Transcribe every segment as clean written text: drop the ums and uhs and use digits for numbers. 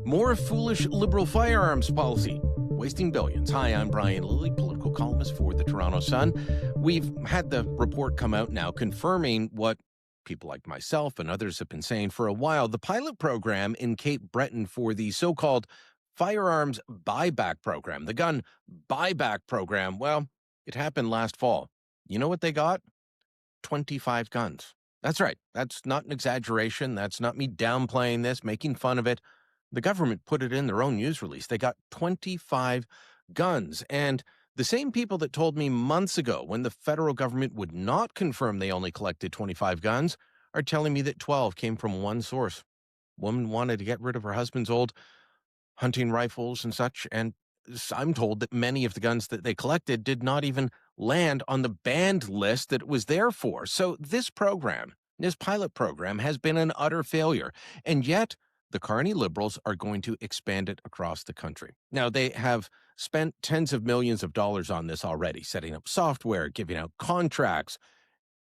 More foolish liberal firearms policy, wasting billions. Hi, I'm Brian Lilley, political columnist for the Toronto Sun. We've had the report come out now confirming what people like myself and others have been saying for a while. The pilot program in Cape Breton for the so-called Firearms Buyback program, the gun buyback program, well, it happened last fall. You know what they got? 25 guns. That's right. That's not an exaggeration. That's not me downplaying this, making fun of it. The government put it in their own news release. They got 25 guns. And the same people that told me months ago when the federal government would not confirm they only collected 25 guns are telling me that 12 came from one source. Woman wanted to get rid of her husband's old hunting rifles and such, and I'm told that many of the guns that they collected did not even land on the banned list that it was there for. So this pilot program, has been an utter failure, and yet the Carney Liberals are going to expand it across the country. Now, they have spent tens of millions of dollars on this already, setting up software, giving out contracts,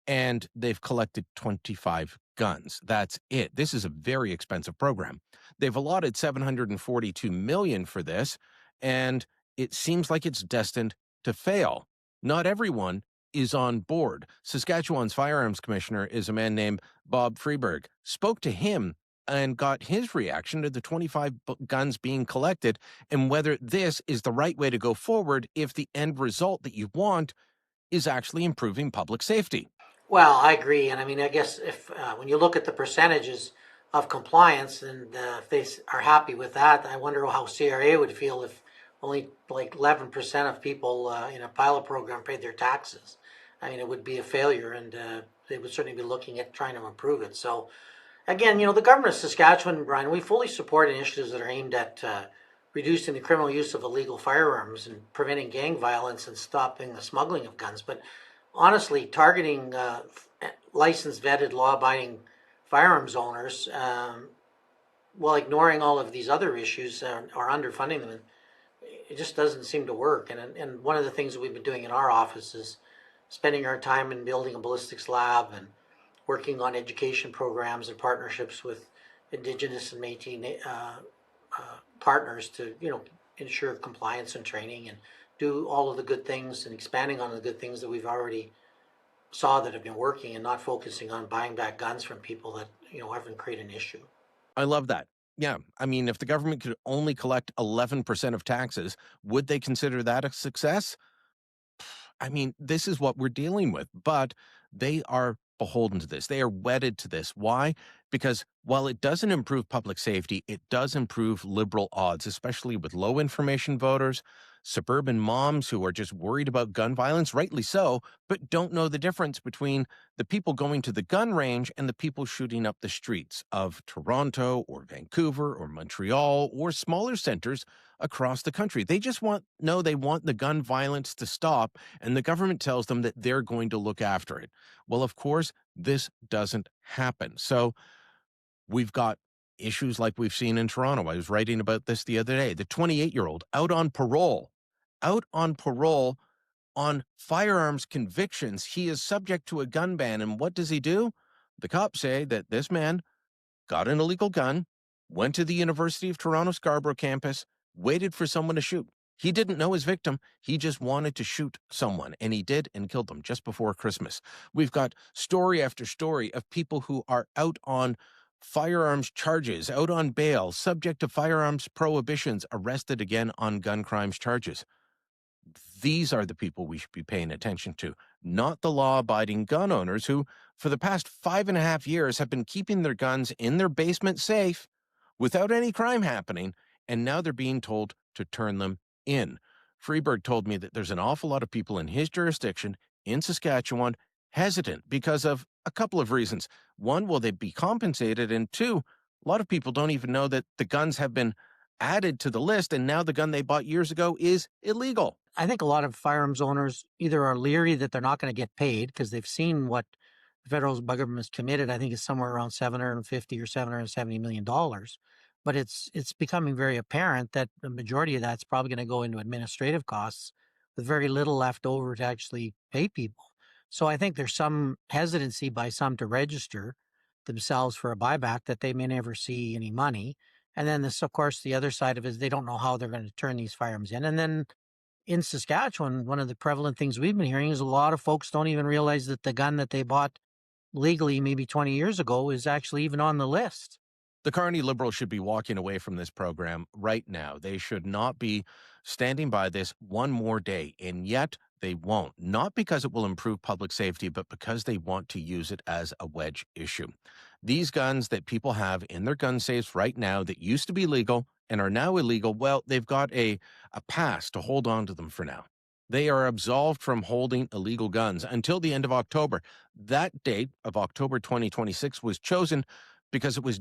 and they've collected 25 guns. That's it. This is a very expensive program. They've allotted $742 million for this, and it seems like it's destined to fail. Not everyone is on board. Saskatchewan's firearms commissioner is a man named Bob Freberg. Spoke to him and got his reaction to the 25 guns being collected and whether this is the right way to go forward if the end result that you want is actually improving public safety. Well, I agree, and I mean, I guess if when you look at the percentages of compliance, and if they are happy with that, I wonder how CRA would feel if only like 11% of people in a pilot program paid their taxes. I mean, it would be a failure, and they would certainly be looking at trying to improve it. So, again, the government of Saskatchewan, Brian, we fully support initiatives that are aimed at reducing the criminal use of illegal firearms and preventing gang violence and stopping the smuggling of guns. But honestly, targeting licensed, vetted, law-abiding firearms owners while ignoring all of these other issues or underfunding them, it just doesn't seem to work. And one of the things that we've been doing in our office is spending our time in building a ballistics lab and working on education programs and partnerships with Indigenous and Métis partners to ensure compliance and training and do all of the good things and expanding on the good things that we've already saw that have been working and not focusing on buying back guns from people that haven't created an issue. I love that. Yeah. I mean, if the government could only collect 11% of taxes, would they consider that a success? I mean, this is what we're dealing with, but they are beholden to this. They are wedded to this. Why? Because while it doesn't improve public safety, it does improve liberal odds, especially with low information voters, suburban moms who are just worried about gun violence, rightly so, but don't know the difference between the people going to the gun range and the people shooting up the streets of Toronto or Vancouver or Montreal or smaller centers across the country. They just want the gun violence to stop, and the government tells them that they're going to look after it. Well, of course, this doesn't happen. So we've got issues like we've seen in Toronto. I was writing about this the other day. The 28-year-old out on parole on firearms convictions. He is subject to a gun ban. And what does he do? The cops say that this man got an illegal gun, went to the University of Toronto Scarborough campus, waited for someone to shoot. He didn't know his victim. He just wanted to shoot someone, and he did and killed them just before Christmas. We've got story after story of people who are out on firearms charges, out on bail, subject to firearms prohibitions, arrested again on gun crimes charges. These are the people we should be paying attention to, not the law-abiding gun owners who, for the past 5.5 years, have been keeping their guns in their basement safe without any crime happening, and now they're being told to turn them in. Freberg told me that there's an awful lot of people in his jurisdiction in Saskatchewan hesitant because of a couple of reasons. One, will they be compensated? And two, a lot of people don't even know that the guns have been added to the list, and now the gun they bought years ago is illegal. I think a lot of firearms owners either are leery that they're not going to get paid because they've seen what the federal government has committed. I think it's somewhere around $750 or $770 million. But it's becoming very apparent that the majority of that's probably going to go into administrative costs with very little left over to actually pay people. So I think there's some hesitancy by some to register themselves for a buyback that they may never see any money. And then this, of course, the other side of it is they don't know how they're going to turn these firearms in. And then in Saskatchewan, one of the prevalent things we've been hearing is a lot of folks don't even realize that the gun that they bought legally maybe 20 years ago is actually even on the list. The Carney Liberals should be walking away from this program right now. They should not be standing by this one more day, and yet they won't. Not because it will improve public safety, but because they want to use it as a wedge issue. These guns that people have in their gun safes right now that used to be legal and are now illegal, well, they've got a pass to hold on to them for now. They are absolved from holding illegal guns until the end of October. That date of October 2026 was chosen because it was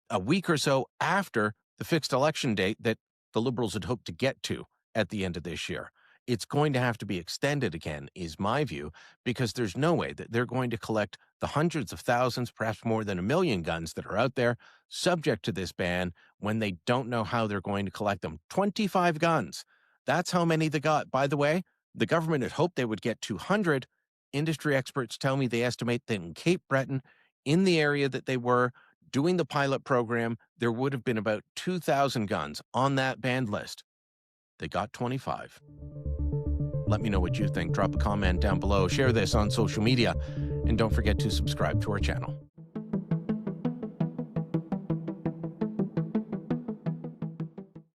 a week or so after the fixed election date that the Liberals had hoped to get to at the end of this year. It's going to have to be extended again, is my view, because there's no way that they're going to collect the hundreds of thousands, perhaps more than 1 million guns that are out there subject to this ban when they don't know how they're going to collect them. 25 guns. That's how many they got. By the way, the government had hoped they would get 200. Industry experts tell me they estimate that in Cape Breton, in the area that they were doing the pilot program, there would have been about 2,000 guns on that banned list. They got 25. Let me know what you think. Drop a comment down below. Share this on social media. And don't forget to subscribe to our channel.